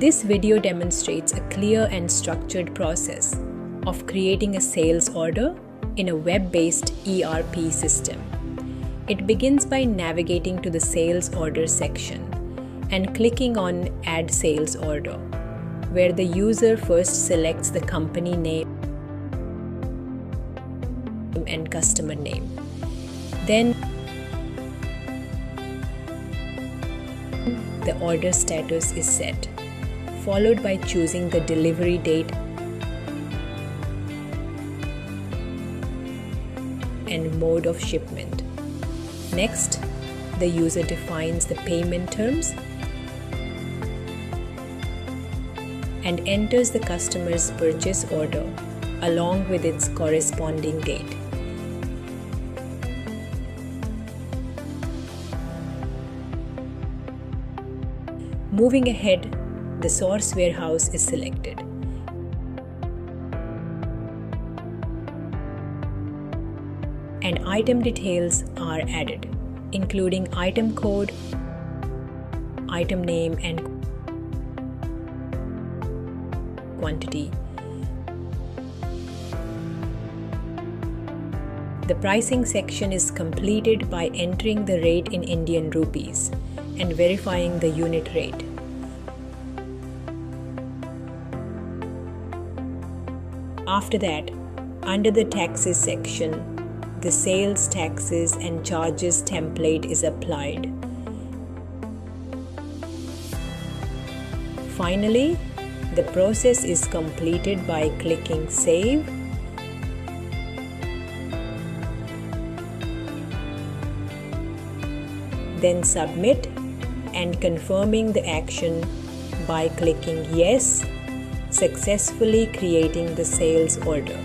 This video demonstrates a clear and structured process of creating a sales order in a web-based ERP system. It begins by navigating to the sales order section and clicking on Add Sales Order, where the user first selects the company name and customer name. Then the order status is set, followed by choosing the delivery date and mode of shipment. Next, the user defines the payment terms and enters the customer's purchase order along with its corresponding date. Moving ahead, the source warehouse is selected. And item details are added, including item code, item name, and quantity. The pricing section is completed by entering the rate in Indian rupees and verifying the unit rate. After that, under the taxes section, the sales taxes and charges template is applied. Finally, the process is completed by clicking Save, then Submit, and confirming the action by clicking Yes, successfully creating the sales order.